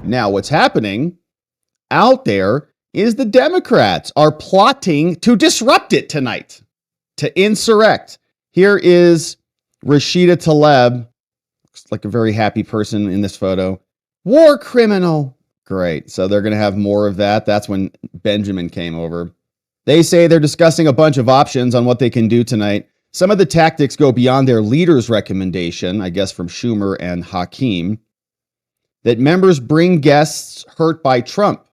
Now, what's happening out there is the Democrats are plotting to disrupt it tonight, to insurrect. Here is Rashida Tlaib, looks like a very happy person in this photo. War criminal. Great. So they're going to have more of that. That's when Benjamin came over. They say they're discussing a bunch of options on what they can do tonight. Some of the tactics go beyond their leader's recommendation, I guess from Schumer and Hakeem, that members bring guests hurt by Trump.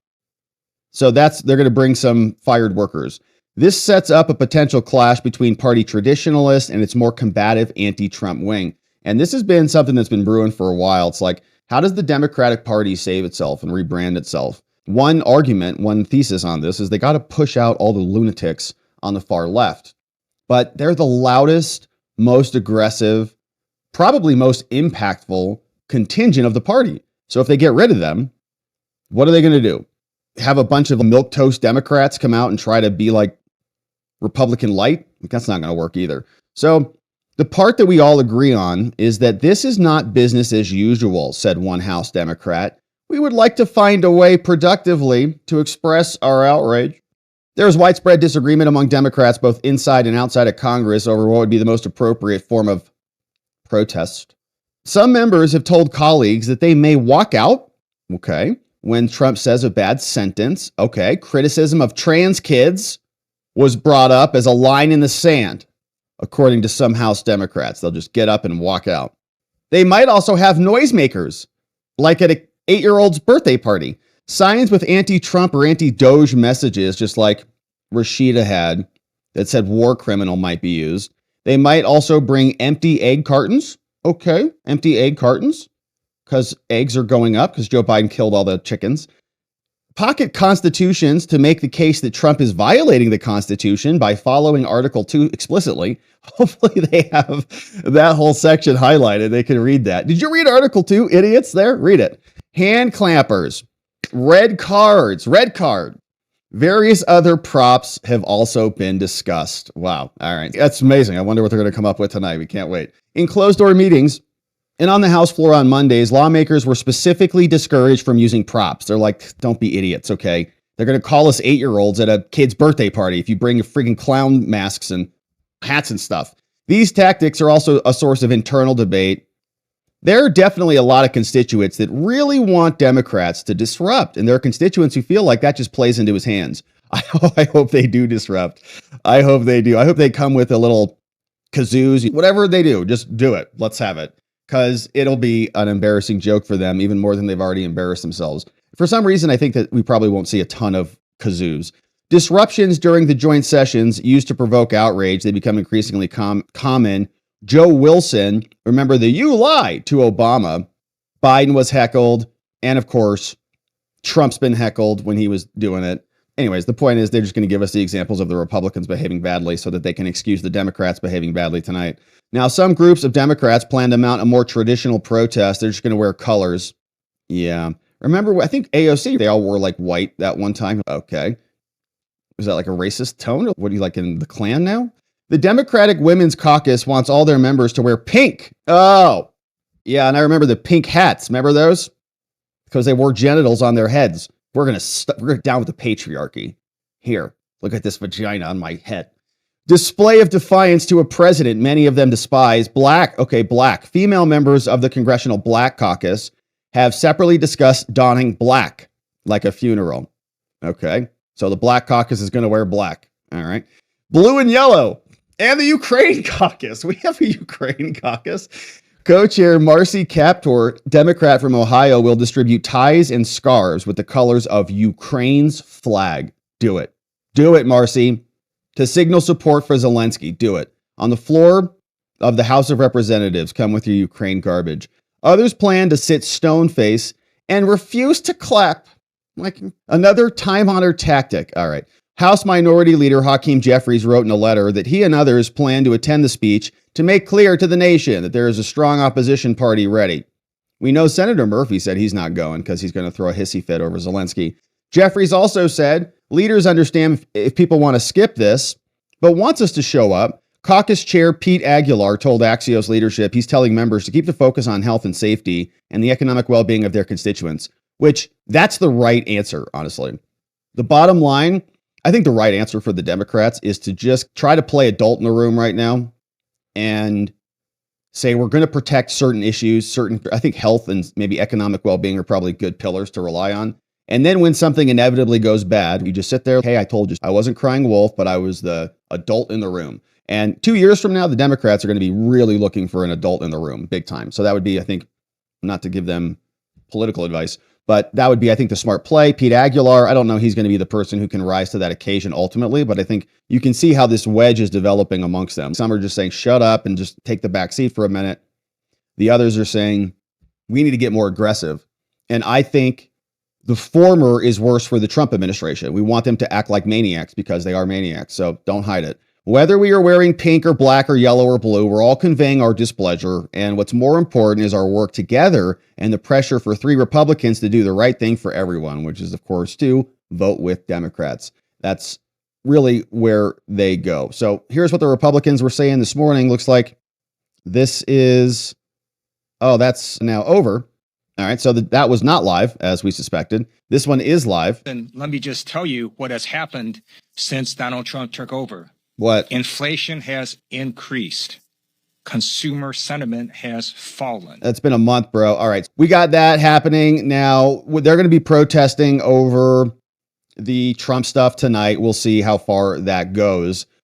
So they're going to bring some fired workers. This sets up a potential clash between party traditionalists and its more combative anti-Trump wing. And this has been something that's been brewing for a while. It's like, how does the Democratic Party save itself and rebrand itself? One argument, one thesis on this is they got to push out all the lunatics on the far left. But they're the loudest, most aggressive, probably most impactful contingent of the party. So if they get rid of them, what are they going to do? Have a bunch of milquetoast Democrats come out and try to be like Republican light? That's not going to work either. So the part that we all agree on is that this is not business as usual, said one House Democrat. We would like to find a way productively to express our outrage. There is widespread disagreement among Democrats, both inside and outside of Congress, over what would be the most appropriate form of protest. Some members have told colleagues that they may walk out, okay, when Trump says a bad sentence. Okay, criticism of trans kids was brought up as a line in the sand, according to some House Democrats. They'll just get up and walk out. They might also have noisemakers, like at an 8-year-old's birthday party. Signs with anti-Trump or anti-Doge messages, just like Rashida had, that said war criminal might be used. They might also bring empty egg cartons. Okay, empty egg cartons, because eggs are going up because Joe Biden killed all the chickens. Pocket constitutions to make the case that Trump is violating the Constitution by following Article 2 explicitly. Hopefully they have that whole section highlighted. They can read that. Did you read Article 2, idiots there? Read it. Hand clampers, red cards, red card. Various other props have also been discussed. Wow. All right. That's amazing. I wonder what they're going to come up with tonight. We can't wait. In closed-door meetings and on the House floor on Mondays, lawmakers were specifically discouraged from using props. They're like, don't be idiots, okay? They're going to call us 8-year-olds at a kid's birthday party if you bring your freaking clown masks and hats and stuff. These tactics are also a source of internal debate. There are definitely a lot of constituents that really want Democrats to disrupt, and there are constituents who feel like that just plays into his hands. I hope they do disrupt. I hope they do. I hope they come with a little kazoos, whatever they do, just do it. Let's have it, because it'll be an embarrassing joke for them, even more than they've already embarrassed themselves. For some reason, I think that we probably won't see a ton of kazoos. Disruptions during the joint sessions used to provoke outrage. They become increasingly common. Joe Wilson, remember the "you lie" to Obama. Biden was heckled. And of course, Trump's been heckled when he was doing it. Anyways, the point is they're just going to give us the examples of the Republicans behaving badly so that they can excuse the Democrats behaving badly tonight. Now, some groups of Democrats plan to mount a more traditional protest. They're just going to wear colors. Yeah. Remember, I think AOC, they all wore like white that one time. Okay. Is that like a racist tone? What do you like in the Klan now? The Democratic Women's Caucus wants all their members to wear pink. Oh, yeah. And I remember the pink hats. Remember those? Because they wore genitals on their heads. We're going to down with the patriarchy. Here, look at this vagina on my head. Display of defiance to a president many of them despise. Black. Female members of the Congressional Black Caucus have separately discussed donning black like a funeral. Okay. So the Black Caucus is going to wear black. All right. Blue and yellow. And the Ukraine Caucus. We have a Ukraine Caucus. Co-chair Marcy Kaptur, Democrat from Ohio, will distribute ties and scarves with the colors of Ukraine's flag. Do it. Do it, Marcy. To signal support for Zelensky. Do it. On the floor of the House of Representatives, come with your Ukraine garbage. Others plan to sit stone-faced and refuse to clap. Like another time-honored tactic. All right. House Minority Leader Hakeem Jeffries wrote in a letter that he and others plan to attend the speech to make clear to the nation that there is a strong opposition party ready. We know Senator Murphy said he's not going because he's going to throw a hissy fit over Zelensky. Jeffries also said leaders understand if people want to skip this, but wants us to show up. Caucus Chair Pete Aguilar told Axios leadership he's telling members to keep the focus on health and safety and the economic well-being of their constituents. which that's the right answer, honestly. The bottom line, I think the right answer for the Democrats is to just try to play adult in the room right now and say we're going to protect certain issues, I think health and maybe economic well-being are probably good pillars to rely on. And then when something inevitably goes bad, you just sit there, hey, I told you, I wasn't crying wolf, but I was the adult in the room. And 2 years from now, the Democrats are going to be really looking for an adult in the room, big time. So that would be, I think, not to give them political advice, but that would be, I think, the smart play. Pete Aguilar, I don't know he's going to be the person who can rise to that occasion ultimately, but I think you can see how this wedge is developing amongst them. Some are just saying, shut up and just take the back seat for a minute. The others are saying, we need to get more aggressive. And I think the former is worse for the Trump administration. We want them to act like maniacs because they are maniacs. So don't hide it. Whether we are wearing pink or black or yellow or blue, we're all conveying our displeasure. And what's more important is our work together and the pressure for 3 Republicans to do the right thing for everyone, which is, of course, to vote with Democrats. That's really where they go. So here's what the Republicans were saying this morning. Looks like this is, that's now over. All right, so that was not live, as we suspected. This one is live. And let me just tell you what has happened since Donald Trump took over. What? Inflation has increased. Consumer sentiment has fallen. That's been a month, bro. All right, we got that happening. Now, they're going to be protesting over the Trump stuff tonight. We'll see how far that goes.